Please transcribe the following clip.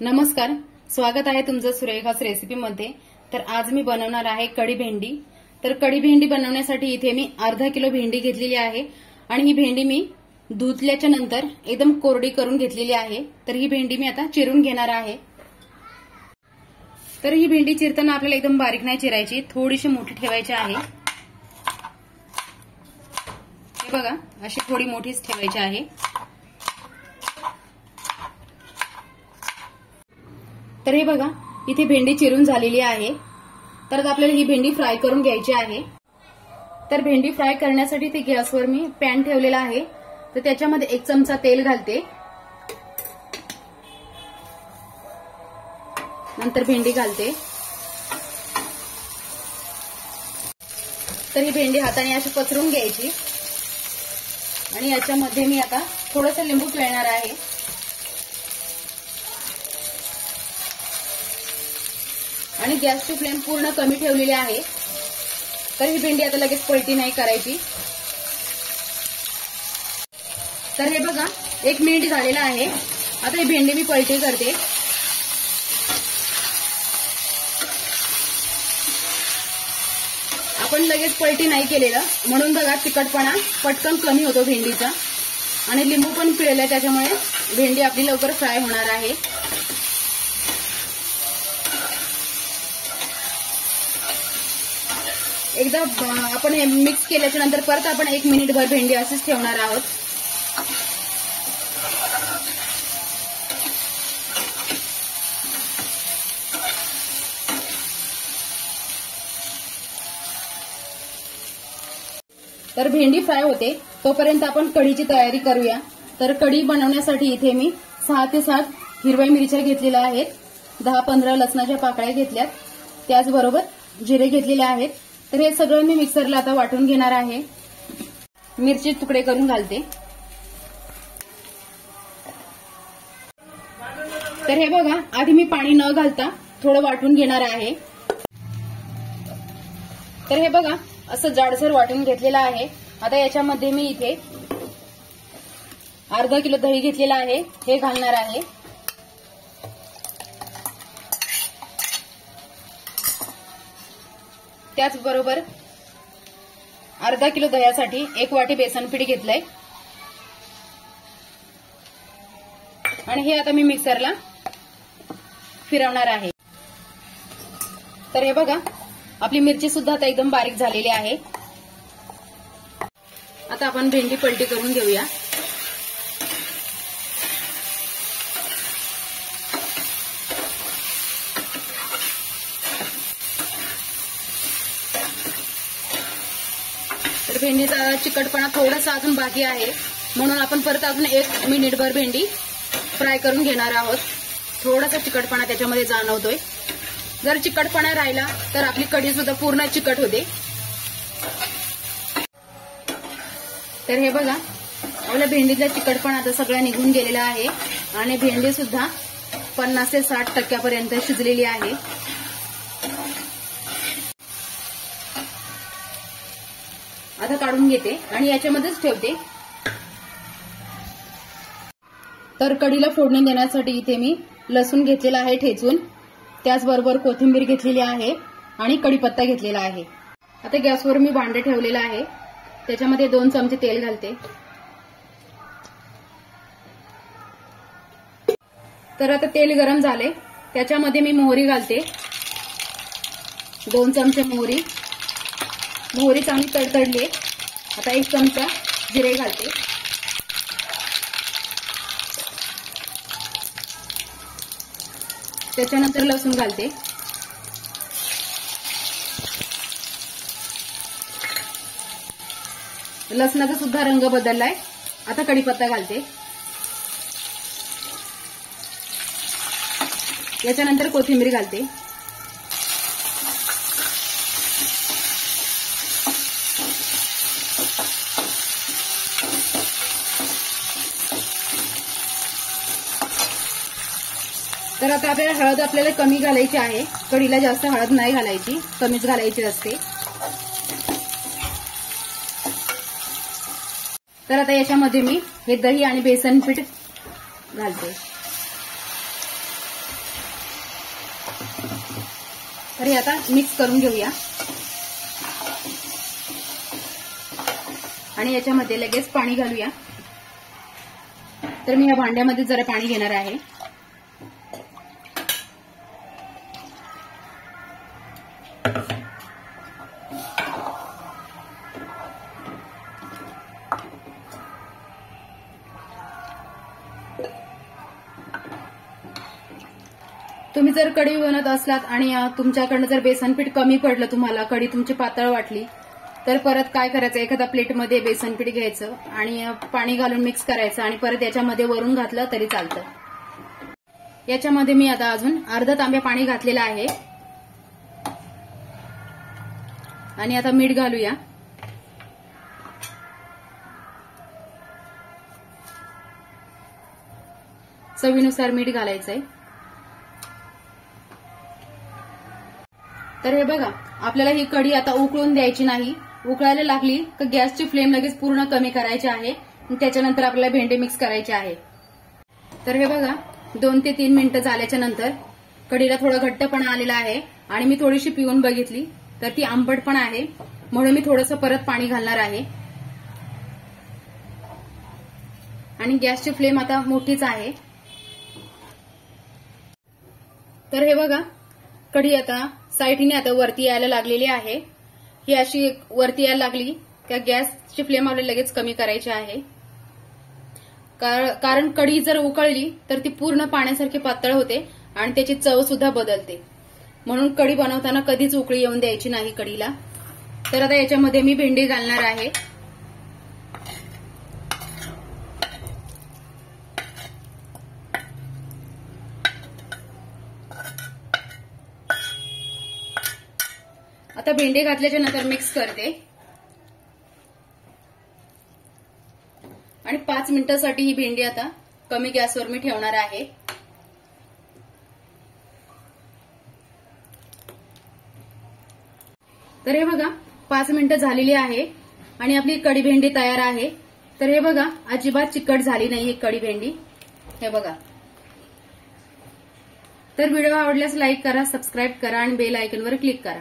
नमस्कार, स्वागत आहे तुमचं सुरेखास रेसिपी मध्ये। तर आज मी बनवणार आहे कढी भेंडी। तर कढी भेंडी बनवण्यासाठी इथे मी अर्धा किलो भेंडी घेतलेली आहे आणि ही भेंडी मी धुतल्याच्या नंतर एकदम कोरडी करून घेतलेली आहे। तर ही भेंडी मी आता चिरून घेणार आहे। तर ही भेंडी चिरताना आपल्याला एकदम बारीक नाही चिरायची, थोडीशी मोठी ठेवायची आहे। हे बघा, अशी थोडी मोठीच ठेवायची आहे। तर हे बघा, इथे भेंडी चिरून झालेली आहे। तर आता आपल्याला ही भेंडी फ्राय करून घ्यायची आहे। तर भेंडी फ्राय करण्यासाठी ते गॅसवर मी पॅन ठेवलेला आहे। तर त्याच्यामध्ये 1 चमचा तेल घालते, नंतर भेंडी घालते। तर ही भेंडी हाताने अशी पसरून घ्यायची आणि याच्यामध्ये मी आता थोडंसं लिंबू पिळणार आहे। आणि गॅसची फ्लेम पूर्ण कमी ठेवलेली आहे। तर ही भेंडी आता लगेच पलटी नाही करायची। तर हे बघा, 1 मिनिट झालेला आहे। आता ही भेंडी मी पलटी करते। आपण लगेच पलटी नाही केलेलं म्हणून बघा तिखटपणा पटकन कमी होतो भेंडीचा आणि लिंबू पण पिळलं, त्याच्यामुळे भेंडी आपली लवकर फ्राय होणार आहे। एकदा आपण हे मिक्स केल्याच्या नंतर परत आपण 1 मिनिटभर भेंडी अशीच ठेवणार आहोत। तर भेंडी फ्राय होते तोपर्यंत आपण कढीची तयारी करूया। तर कढी बनवण्यासाठी इथे मी 6 ते 7 हिरव्या मिरच्या घेतलेल्या आहेत, 10-15 लसणाच्या पाकळ्या घेतल्यात, त्याचबरोबर जिरे घेतलेले आहेत। तर हे सगळं मी मिक्सरला आता वाटून घेणार आहे। मिरची तुकडे करून घालते। तर हे बघा, आधी मी पाणी न घालता थोडं वाटून घेणार आहे। तर हे बघा, असं जाडसर वाटून घेतलेलं आहे। आता याच्यामध्ये मी इथे अर्धा किलो दही घेतलेला आहे, हे घालणार आहे। त्याचबरोबर अर्धा किलो दह्यासाठी 1 वाटी बेसन पीठ घेतलंय आणि हे आता मी मिक्सरला फिरवणार आहे। तर हे बघा, आपली मिरची सुद्धा आता एकदम बारीक झालेली आहे। आता आपण भेंडी पलटी करून घेऊया। तर भेंडीचा चिकटपणा थोडासा अजून बाकी आहे म्हणून आपण परत अजून 1 मिनिटभर भेंडी फ्राय करून घेणार आहोत। थोडासा चिकटपणा त्याच्यामध्ये जाणवतोय। जर चिकटपणा राहिला तर आपली कढी सुद्धा पूर्ण चिकट होते। तर हे बघा, आपल्या भेंडीचा चिकटपणा आता सगळा निघून गेलेला आहे आणि भेंडी सुद्धा 50 ते 60% शिजलेली आहे। आता काढून घेते आणि याच्यामध्येच ठेवते। तर कढीला फोडणी देण्यासाठी इथे मी लसूण घेतलेला आहे ठेचून, त्याचबरोबर कोथिंबीर घेतलेली आहे आणि कढीपत्ता घेतलेला आहे। आता गॅसवर मी भांडे ठेवलेलं आहे, त्याच्यामध्ये 2 चमचे तेल घालते। तर आता तेल गरम झाले, त्याच्यामध्ये मी मोहरी घालते, 2 चमचे मोहरी चांगली तडतडली। आता 1 चमचा जिरे घालते, त्याच्यानंतर लसूण घालते, लसणाचा सुद्धा रंग बदललाय। आता कढीपत्ता घालते, याच्यानंतर कोथिंबीर घालते। तर आता हळद कमी घालायची आहे, कढीला जास्त हळद नाही घालायची, कमीच घालायची असते। तर आता याच्यामध्ये मी हे दही आणि बेसन पीठ घालते। तर हे आता मिक्स करून घेऊया आणि याच्यामध्ये लगेच पाणी घालूया। तर मी या भांड्यामध्ये जरा पाणी घेणार आहे। तुम्ही जर कढी बनवत असलात आणि तुमच्याकडनं जर बेसन पीठ कमी पडलं, तुम्हाला कढी तुमची पातळ वाटली, तर परत काय करायचं, एखाद्या प्लेटमध्ये बेसन पीठ घ्यायचं आणि पाणी घालून मिक्स करायचं आणि परत याच्यामध्ये वरून घातलं तरी चालतं। याच्यामध्ये मी आता अजून अर्धा तांब्या पाणी घातलेलं आहे आणि आता मीठ घालूया। चवीनुसार मीठ घालायचंय। तर हे बघा, आपल्याला ही कढी आता उकळून द्यायची नाही। उकळायला लागली तर गॅसची फ्लेम लगेच पूर्ण कमी करायची आहे। त्याच्यानंतर आपल्याला भेंडी मिक्स करायची आहे। तर हे बघा, 2 ते 3 मिनिटं झाल्याच्या नंतर कढीला थोडा घट्टपणा आलेला आहे आणि मी थोडीशी पिऊन बघितली तर ती आंबट पण आहे, म्हणून मी थोडंसं परत पाणी घालणार आहे आणि गॅसची फ्लेम आता मोठीच आहे। तर हे बघा, कढी आता साईडने आता वरती यायला लागलेली आहे। ही अशी वरती यायला लागली का गॅसची फ्लेम आपल्याला लगेच कमी करायची आहे, कारण कढी जर उकळली तर ती पूर्ण पाण्यासारखी पातळ होते आणि त्याची चव सुद्धा बदलते। म्हणून कढी बनवताना कधीच उकळी येऊन द्यायची नाही कढीला। तर आता याच्यामध्ये मी भेंडी घालणार आहे। आता भेंडी घातल्याच्या नंतर मिक्स करते आणि 5 मिनिटांसाठी ही भेंडी आता कमी गॅसवर मी ठेवणार आहे। तर हे बघा, 5 मिनिटं झालेली आहे आणि आपली कढी भेंडी तयार आहे। तर हे बघा, अजिबात चिकट झाली नाही ही कढी भेंडी। हे बघा। तर व्हिडिओ आवडल्यास लाईक करा, सबस्क्राईब करा आणि बेल आयकॉनवर क्लिक करा।